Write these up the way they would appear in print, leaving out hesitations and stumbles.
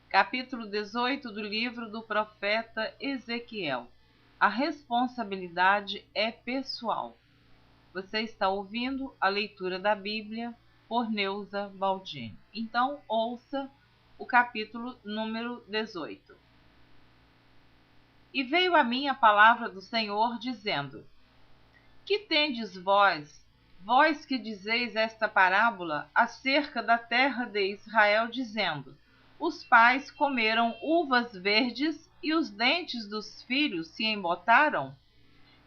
Capítulo 18 do livro do profeta Ezequiel. A responsabilidade é pessoal. Você está ouvindo a leitura da Bíblia por Neuza Baldini. Então, ouça o capítulo número 18. E veio a mim a palavra do Senhor, dizendo: Que tendes vós, vós que dizeis esta parábola acerca da terra de Israel, dizendo: Os pais comeram uvas verdes e os dentes dos filhos se embotaram?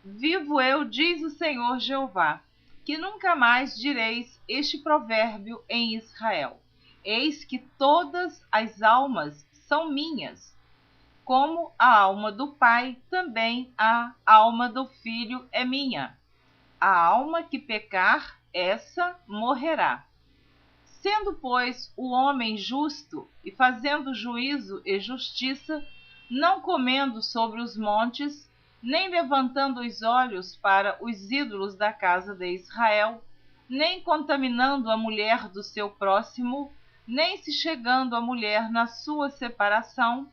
Vivo eu, diz o Senhor Jeová, que nunca mais direis este provérbio em Israel. Eis que todas as almas são minhas. Como a alma do pai, também a alma do filho é minha. A alma que pecar, essa morrerá. Sendo, pois, o homem justo e fazendo juízo e justiça, não comendo sobre os montes, nem levantando os olhos para os ídolos da casa de Israel, nem contaminando a mulher do seu próximo, nem se chegando à mulher na sua separação,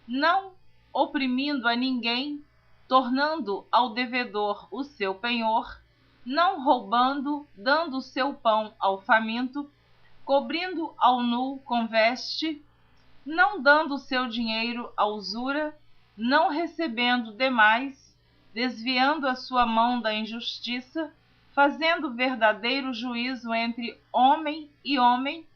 não oprimindo a ninguém, tornando ao devedor o seu penhor, não roubando, dando o seu pão ao faminto, cobrindo ao nu com veste, não dando o seu dinheiro à usura, não recebendo demais, desviando a sua mão da injustiça, fazendo verdadeiro juízo entre homem e homem,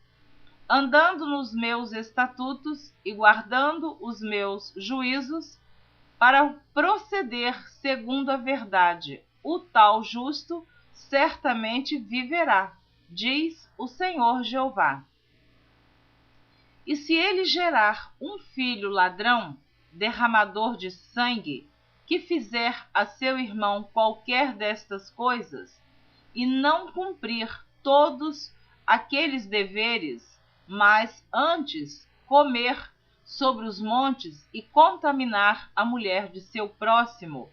andando nos meus estatutos e guardando os meus juízos, para proceder segundo a verdade, o tal justo certamente viverá, diz o Senhor Jeová. E se ele gerar um filho ladrão, derramador de sangue, que fizer a seu irmão qualquer destas coisas, e não cumprir todos aqueles deveres, mas antes comer sobre os montes e contaminar a mulher de seu próximo,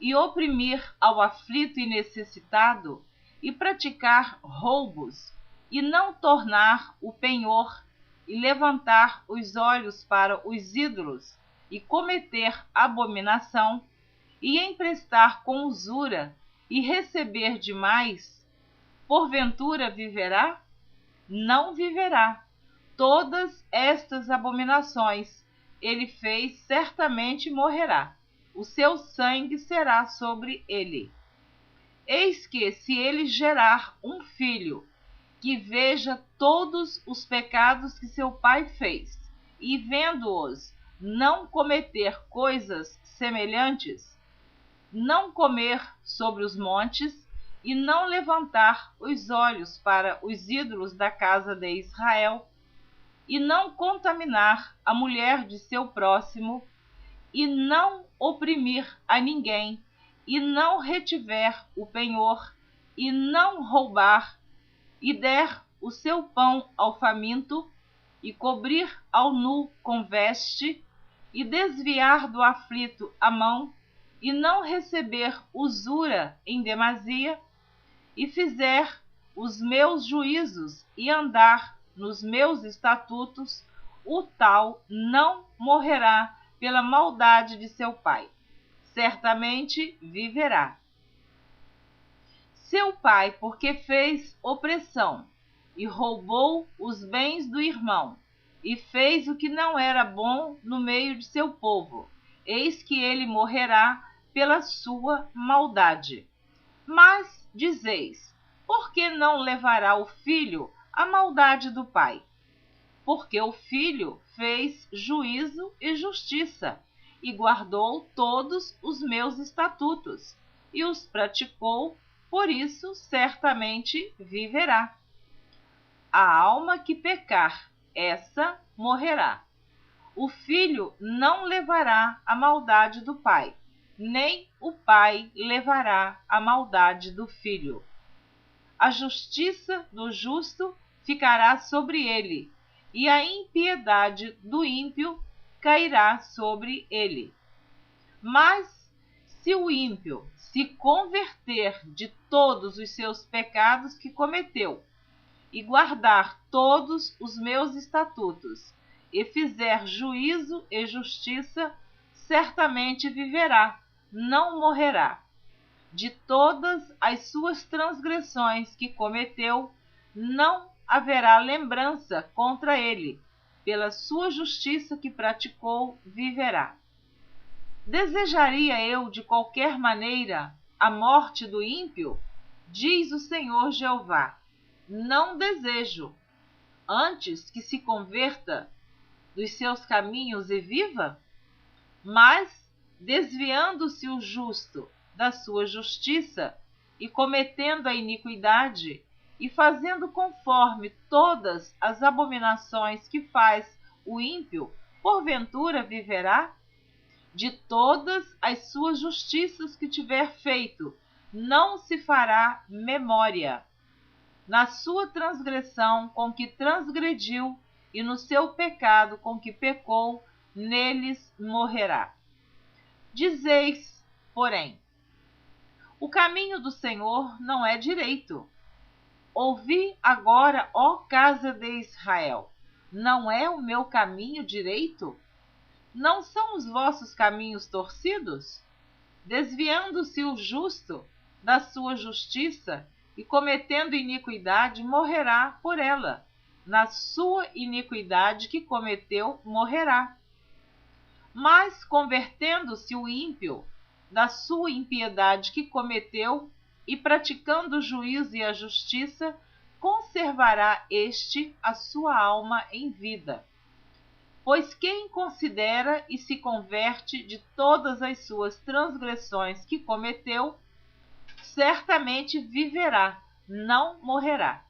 e oprimir ao aflito e necessitado, e praticar roubos, e não tornar o penhor, e levantar os olhos para os ídolos, e cometer abominação, e emprestar com usura, e receber demais, porventura viverá? Não viverá. Todas estas abominações ele fez, certamente morrerá. O seu sangue será sobre ele. Eis que, se ele gerar um filho, que veja todos os pecados que seu pai fez, e vendo-os não cometer coisas semelhantes, não comer sobre os montes, e não levantar os olhos para os ídolos da casa de Israel, e não contaminar a mulher de seu próximo, e não oprimir a ninguém, e não retiver o penhor, e não roubar, e der o seu pão ao faminto, e cobrir ao nu com veste, e desviar do aflito a mão, e não receber usura em demasia, e fizer os meus juízos e andar nos meus estatutos, o tal não morrerá pela maldade de seu pai, certamente viverá. Seu pai, porque fez opressão, e roubou os bens do irmão, e fez o que não era bom no meio de seu povo, eis que ele morrerá pela sua maldade. Mas dizeis: por que não levará o filho a maldade do pai? Porque o filho fez juízo e justiça, e guardou todos os meus estatutos, e os praticou, por isso certamente viverá. A alma que pecar, essa morrerá. O filho não levará a maldade do pai, nem o pai levará a maldade do filho. A justiça do justo ficará sobre ele, e a impiedade do ímpio cairá sobre ele. Mas se o ímpio se converter de todos os seus pecados que cometeu, e guardar todos os meus estatutos, e fizer juízo e justiça, certamente viverá, não morrerá. De todas as suas transgressões que cometeu, não haverá lembrança contra ele. Pela sua justiça que praticou, viverá. Desejaria eu de qualquer maneira a morte do ímpio? Diz o Senhor Jeová. Não desejo. Antes que se converta dos seus caminhos e viva? Mas, desviando-se o justo da sua justiça e cometendo a iniquidade e fazendo conforme todas as abominações que faz o ímpio, porventura viverá? De todas as suas justiças que tiver feito, não se fará memória. Na sua transgressão com que transgrediu e no seu pecado com que pecou, neles morrerá. Dizeis, porém, o caminho do Senhor não é direito. Ouvi agora, ó casa de Israel, não é o meu caminho direito? Não são os vossos caminhos torcidos? Desviando-se o justo da sua justiça e cometendo iniquidade, morrerá por ela. Na sua iniquidade que cometeu, morrerá. Mas, convertendo-se o ímpio da sua impiedade que cometeu e praticando o juízo e a justiça, conservará este a sua alma em vida. Pois quem considera e se converte de todas as suas transgressões que cometeu, certamente viverá, não morrerá.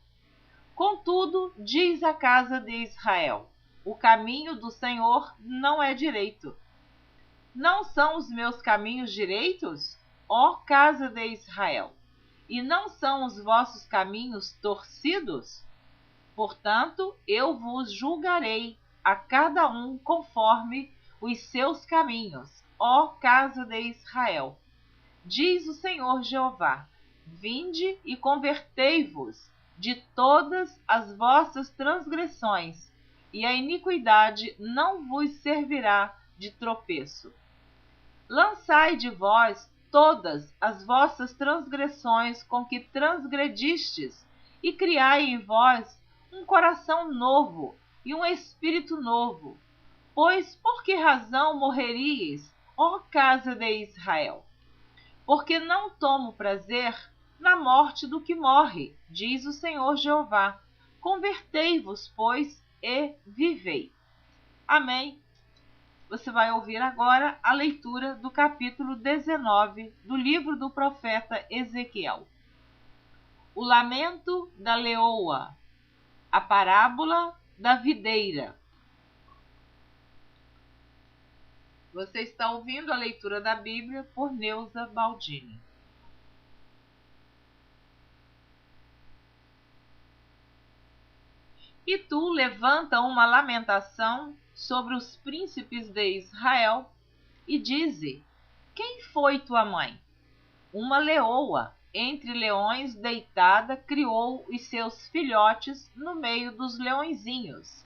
Contudo, diz a casa de Israel, o caminho do Senhor não é direito. Não são os meus caminhos direitos, ó casa de Israel, e não são os vossos caminhos torcidos? Portanto, eu vos julgarei a cada um conforme os seus caminhos, ó casa de Israel. Diz o Senhor Jeová: vinde e convertei-vos de todas as vossas transgressões, e a iniquidade não vos servirá de tropeço. Lançai de vós todas as vossas transgressões com que transgredistes, e criai em vós um coração novo e um espírito novo. Pois por que razão morreríeis, ó casa de Israel? Porque não tomo prazer na morte do que morre, diz o Senhor Jeová. Convertei-vos, pois, e vivei. Amém. Você vai ouvir agora a leitura do capítulo 19 do livro do profeta Ezequiel. O lamento da leoa, a parábola da videira. Você está ouvindo a leitura da Bíblia por Neuza Baldini. E tu levanta uma lamentação sobre os príncipes de Israel e dize: quem foi tua mãe? Uma leoa, entre leões deitada, criou os seus filhotes no meio dos leõezinhos.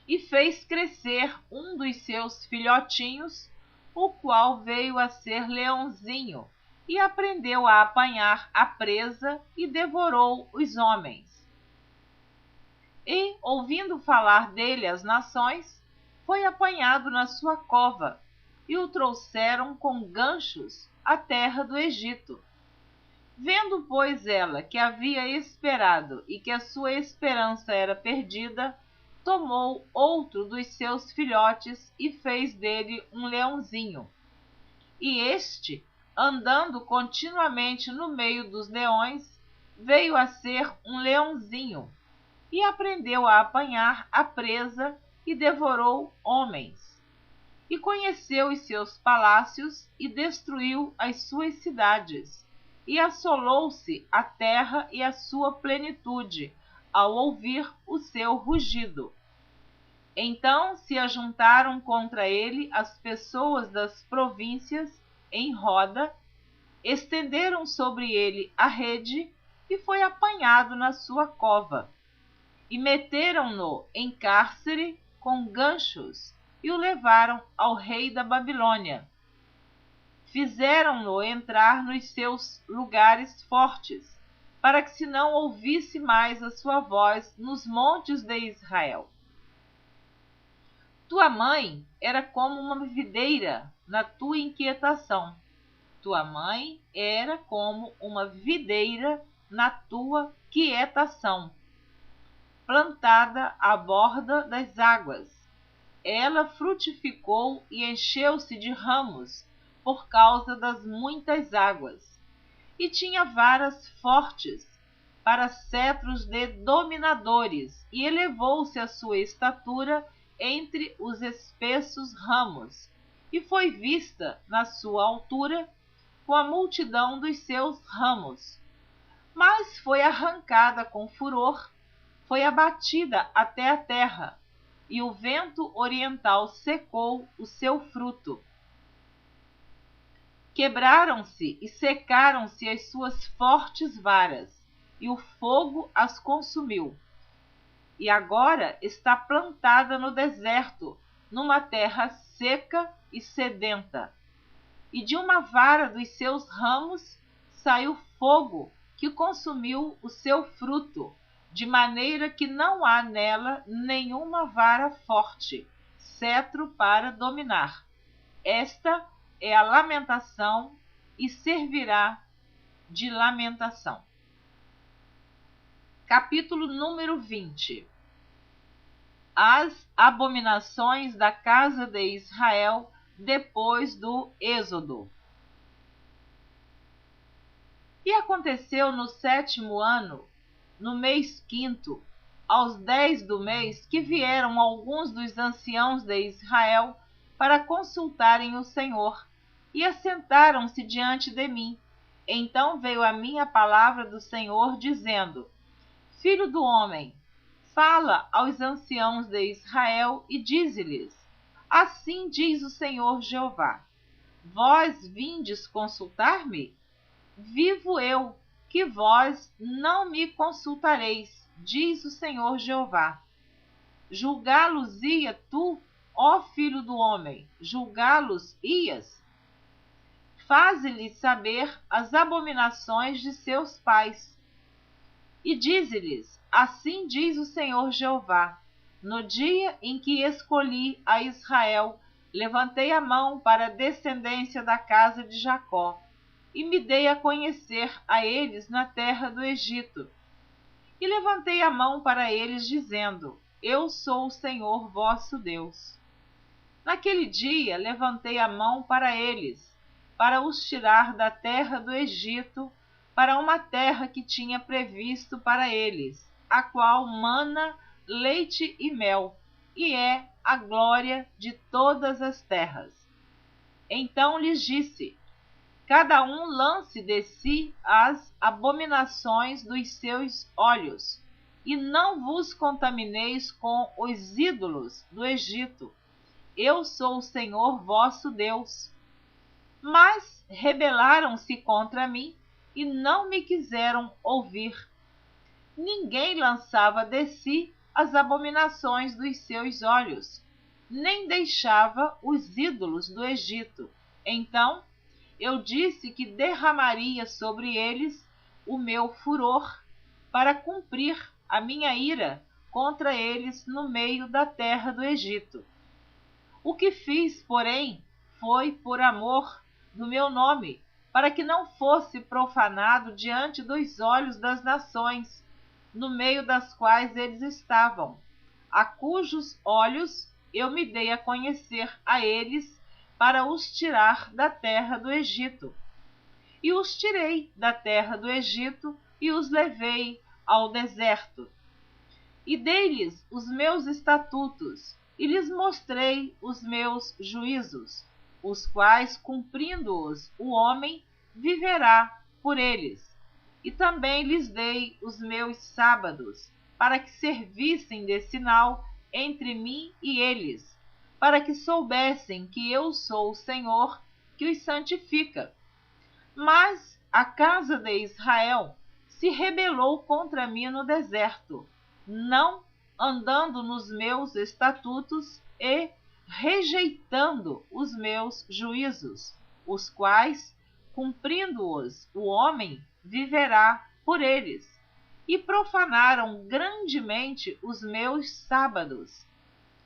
E fez crescer um dos seus filhotinhos, o qual veio a ser leãozinho, e aprendeu a apanhar a presa e devorou os homens. E, ouvindo falar dele as nações, foi apanhado na sua cova, e o trouxeram com ganchos à terra do Egito. Vendo, pois, ela que havia esperado e que a sua esperança era perdida, tomou outro dos seus filhotes e fez dele um leãozinho. E este, andando continuamente no meio dos leões, veio a ser um leãozinho, e aprendeu a apanhar a presa e devorou homens. E conheceu os seus palácios e destruiu as suas cidades, e assolou-se a terra e a sua plenitude, ao ouvir o seu rugido. Então se ajuntaram contra ele as pessoas das províncias em roda, estenderam sobre ele a rede, e foi apanhado na sua cova. e meteram-no em cárcere com ganchos e o levaram ao rei da Babilônia. Fizeram-no entrar nos seus lugares fortes, para que se não ouvisse mais a sua voz nos montes de Israel. Tua mãe era como uma videira na tua inquietação. Tua mãe era como uma videira na tua quietação, plantada à borda das águas. Ela frutificou e encheu-se de ramos por causa das muitas águas, e tinha varas fortes para cetros de dominadores, e elevou-se a sua estatura entre os espessos ramos, e foi vista na sua altura com a multidão dos seus ramos. Mas foi arrancada com furor, foi abatida até a terra, e o vento oriental secou o seu fruto. Quebraram-se e secaram-se as suas fortes varas, e o fogo as consumiu. E agora está plantada no deserto, numa terra seca e sedenta. E de uma vara dos seus ramos saiu fogo que consumiu o seu fruto, de maneira que não há nela nenhuma vara forte, cetro para dominar. Esta é a lamentação e servirá de lamentação. Capítulo número 20. As abominações da casa de Israel depois do Êxodo. E aconteceu no 7º ano, no mês 5º, aos 10 do mês, que vieram alguns dos anciãos de Israel para consultarem o Senhor, e assentaram-se diante de mim. Então veio a mim a palavra do Senhor, dizendo: Filho do homem, fala aos anciãos de Israel e dize-lhes: Assim diz o Senhor Jeová: Vós vindes consultar-me? Vivo eu, que vós não me consultareis, diz o Senhor Jeová. Julgá-los-ia tu, ó filho do homem, julgá-los ias? Faze-lhes saber as abominações de seus pais. E dize-lhes: Assim diz o Senhor Jeová: No dia em que escolhi a Israel, levantei a mão para a descendência da casa de Jacó, e me dei a conhecer a eles na terra do Egito. E levantei a mão para eles, dizendo: Eu sou o Senhor vosso Deus. Naquele dia levantei a mão para eles, para os tirar da terra do Egito, para uma terra que tinha previsto para eles, a qual mana leite e mel, e é a glória de todas as terras. Então lhes disse: Cada um lance de si as abominações dos seus olhos, e não vos contamineis com os ídolos do Egito. Eu sou o Senhor vosso Deus. Mas rebelaram-se contra mim e não me quiseram ouvir. Ninguém lançava de si as abominações dos seus olhos, nem deixava os ídolos do Egito. Então eu disse que derramaria sobre eles o meu furor, para cumprir a minha ira contra eles no meio da terra do Egito. O que fiz, porém, foi por amor do meu nome, para que não fosse profanado diante dos olhos das nações, no meio das quais eles estavam, a cujos olhos eu me dei a conhecer a eles, para os tirar da terra do Egito. E os tirei da terra do Egito e os levei ao deserto. E dei-lhes os meus estatutos, e lhes mostrei os meus juízos, os quais, cumprindo-os, o homem viverá por eles. E também lhes dei os meus sábados, para que servissem de sinal entre mim e eles, para que soubessem que eu sou o Senhor que os santifica. Mas a casa de Israel se rebelou contra mim no deserto, não andando nos meus estatutos e rejeitando os meus juízos, os quais, cumprindo-os, o homem viverá por eles, e profanaram grandemente os meus sábados.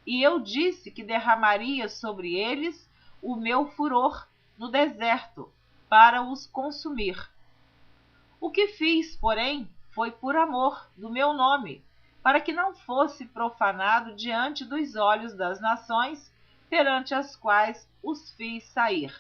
E eu disse que derramaria sobre eles o meu furor no deserto, para os consumir. O que fiz, porém, foi por amor do meu nome, para que não fosse profanado diante dos olhos das nações, perante as quais os fiz sair.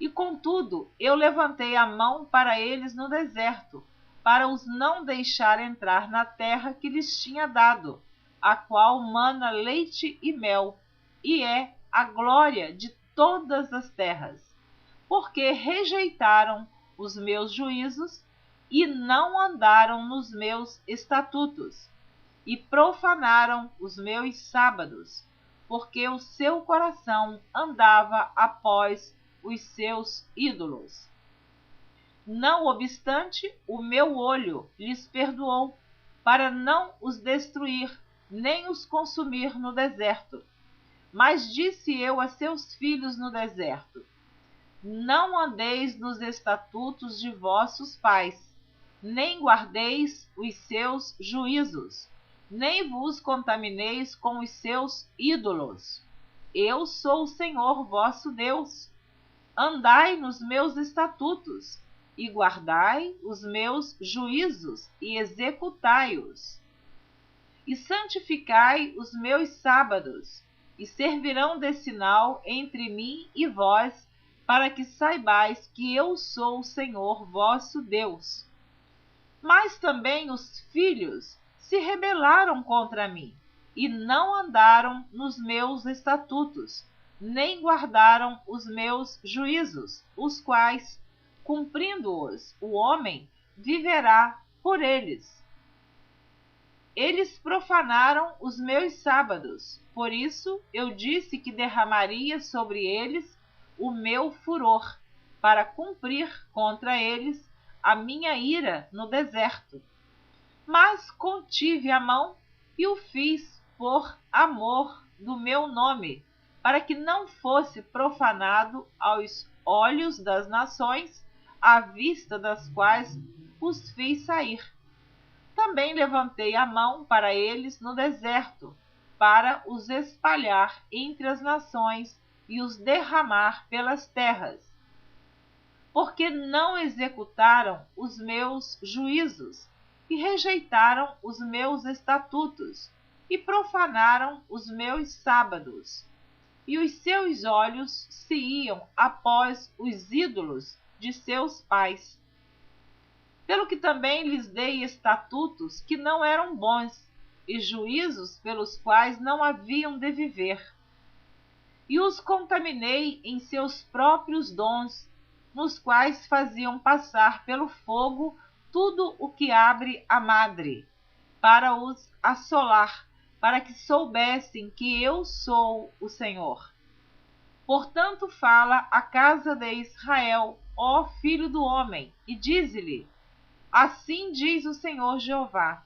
E contudo, eu levantei a mão para eles no deserto, para os não deixar entrar na terra que lhes tinha dado, a qual mana leite e mel, e é a glória de todas as terras, porque rejeitaram os meus juízos e não andaram nos meus estatutos, e profanaram os meus sábados, porque o seu coração andava após os seus ídolos. Não obstante, o meu olho lhes perdoou, para não os destruir, nem os consumir no deserto. Mas disse eu a seus filhos no deserto: não andeis nos estatutos de vossos pais, nem guardeis os seus juízos, nem vos contamineis com os seus ídolos. Eu sou o Senhor vosso Deus. Andai nos meus estatutos, e guardai os meus juízos, e executai-os. E santificai os meus sábados, e servirão de sinal entre mim e vós, para que saibais que eu sou o Senhor vosso Deus. Mas também os filhos se rebelaram contra mim, e não andaram nos meus estatutos, nem guardaram os meus juízos, os quais, cumprindo-os, o homem viverá por eles. Eles profanaram os meus sábados, por isso eu disse que derramaria sobre eles o meu furor, para cumprir contra eles a minha ira no deserto. Mas contive a mão e o fiz por amor do meu nome, para que não fosse profanado aos olhos das nações, à vista das quais os fiz sair. Também levantei a mão para eles no deserto, para os espalhar entre as nações e os derramar pelas terras, porque não executaram os meus juízos, e rejeitaram os meus estatutos, e profanaram os meus sábados, e os seus olhos se iam após os ídolos de seus pais. Pelo que também lhes dei estatutos que não eram bons, e juízos pelos quais não haviam de viver. E os contaminei em seus próprios dons, nos quais faziam passar pelo fogo tudo o que abre a madre, para os assolar, para que soubessem que eu sou o Senhor. Portanto, fala à casa de Israel, ó filho do homem, e dize-lhe: assim diz o Senhor Jeová: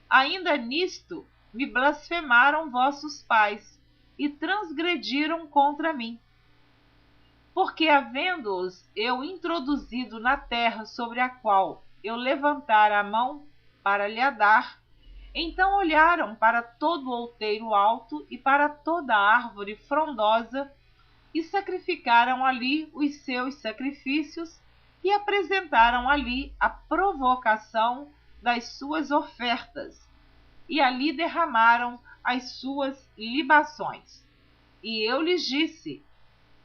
ainda nisto me blasfemaram vossos pais, e transgrediram contra mim. Porque, havendo-os eu introduzido na terra sobre a qual eu levantara a mão para lhe dar, então olharam para todo o outeiro alto e para toda a árvore frondosa, e sacrificaram ali os seus sacrifícios, e apresentaram ali a provocação das suas ofertas, e ali derramaram as suas libações. E eu lhes disse: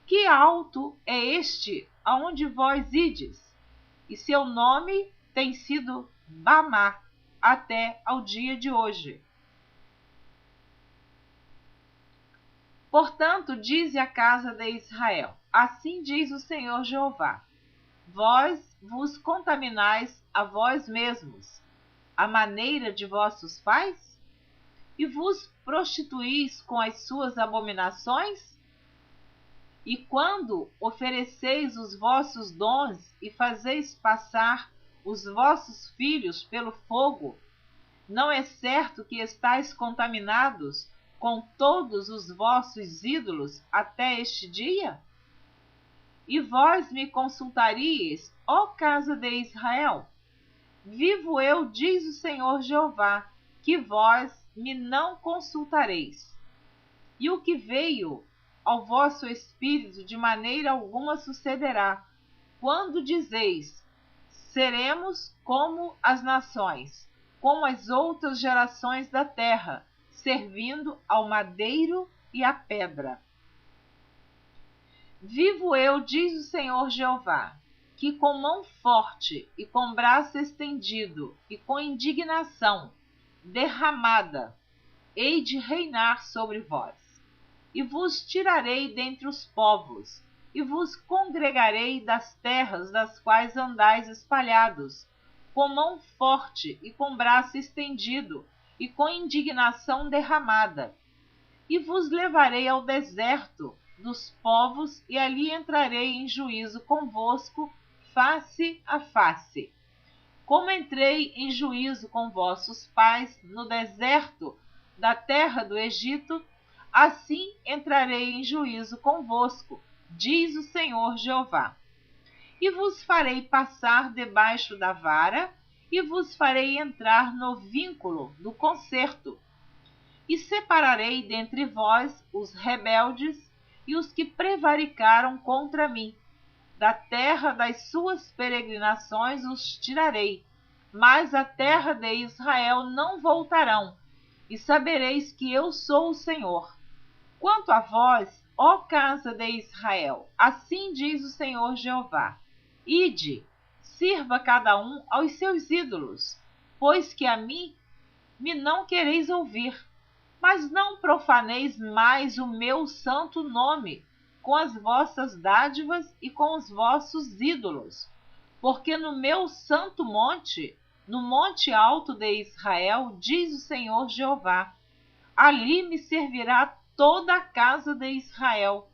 que alto é este aonde vós ides? E seu nome tem sido Bamá até ao dia de hoje. Portanto, dize a casa de Israel: assim diz o Senhor Jeová: vós vos contaminais a vós mesmos, à maneira de vossos pais? E vos prostituís com as suas abominações? E quando ofereceis os vossos dons e fazeis passar os vossos filhos pelo fogo, Não é certo que estáis contaminados com todos os vossos ídolos até este dia? E vós me consultaríeis, ó casa de Israel? Vivo eu, diz o Senhor Jeová, que vós me não consultareis. E o que veio ao vosso espírito de maneira alguma sucederá, quando dizeis: seremos como as nações, como as outras gerações da terra, servindo ao madeiro e à pedra. Vivo eu, diz o Senhor Jeová, que com mão forte e com braço estendido e com indignação derramada hei de reinar sobre vós. E vos tirarei dentre os povos, e vos congregarei das terras das quais andais espalhados, com mão forte e com braço estendido, e com indignação derramada. E vos levarei ao deserto dos povos, e ali entrarei em juízo convosco, face a face. Como entrei em juízo com vossos pais no deserto da terra do Egito, assim entrarei em juízo convosco, diz o Senhor Jeová. E vos farei passar debaixo da vara, e vos farei entrar no vínculo do concerto. E separarei dentre vós os rebeldes e os que prevaricaram contra mim. Da terra das suas peregrinações os tirarei, mas à terra de Israel não voltarão, e sabereis que eu sou o Senhor. Quanto a vós, ó casa de Israel, assim diz o Senhor Jeová: ide, sirva cada um aos seus ídolos, pois que a mim me não quereis ouvir. Mas não profaneis mais o meu santo nome com as vossas dádivas e com os vossos ídolos, porque no meu santo monte, no monte alto de Israel, diz o Senhor Jeová, ali me servirá toda a casa de Israel,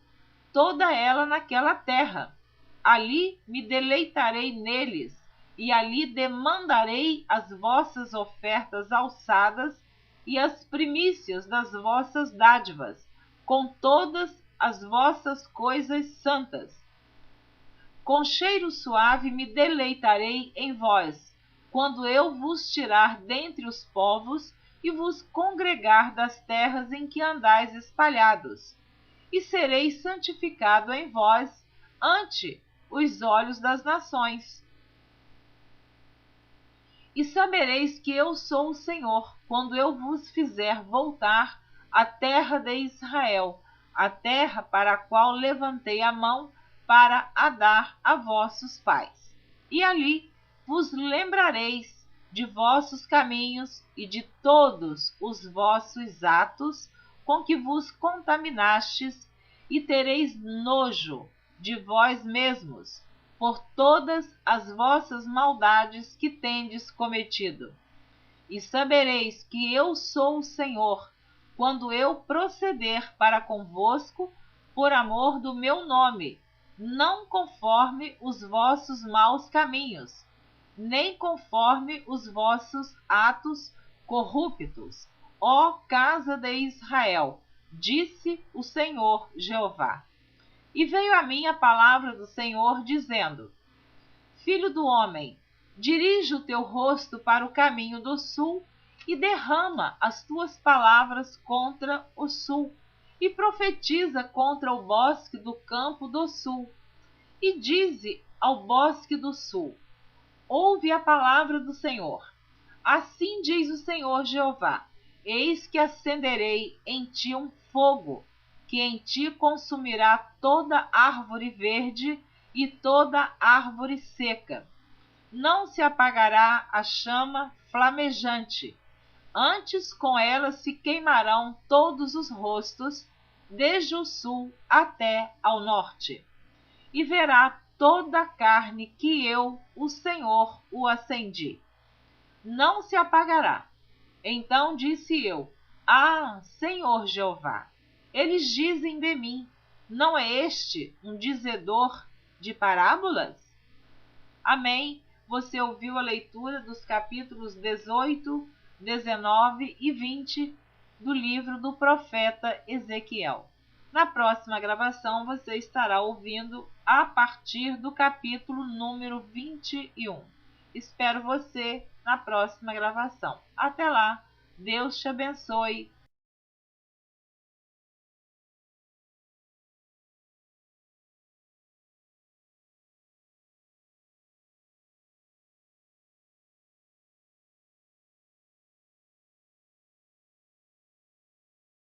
toda ela naquela terra. Ali me deleitarei neles, e ali demandarei as vossas ofertas alçadas e as primícias das vossas dádivas, com todas as vossas coisas santas. Com cheiro suave me deleitarei em vós, quando eu vos tirar dentre os povos e vos congregar das terras em que andais espalhados, e serei santificado em vós ante os olhos das nações. E sabereis que eu sou o Senhor, quando eu vos fizer voltar à terra de Israel, a terra para a qual levantei a mão para a dar a vossos pais. E ali vos lembrareis de vossos caminhos e de todos os vossos atos com que vos contaminastes, e tereis nojo de vós mesmos, por todas as vossas maldades que tendes cometido. E sabereis que eu sou o Senhor, quando eu proceder para convosco, por amor do meu nome, não conforme os vossos maus caminhos, nem conforme os vossos atos corruptos, ó casa de Israel, disse o Senhor Jeová. E veio a mim a palavra do Senhor, dizendo: Filho do homem, dirige o teu rosto para o caminho do sul, e derrama as tuas palavras contra o sul, e profetiza contra o bosque do campo do sul. E dize ao bosque do sul: ouve a palavra do Senhor. Assim diz o Senhor Jeová: eis que acenderei em ti um fogo, que em ti consumirá toda árvore verde e toda árvore seca. Não se apagará a chama flamejante, antes com ela se queimarão todos os rostos, desde o sul até ao norte. E verá toda a carne que eu, o Senhor, o acendi. Não se apagará. Então disse eu: ah, Senhor Jeová, eles dizem de mim: não é este um dizedor de parábolas? Amém. Você ouviu a leitura dos capítulos 18 19 e 20 do livro do profeta Ezequiel. Na próxima gravação você estará ouvindo a partir do capítulo número 21. Espero você na próxima gravação. Até lá, Deus te abençoe.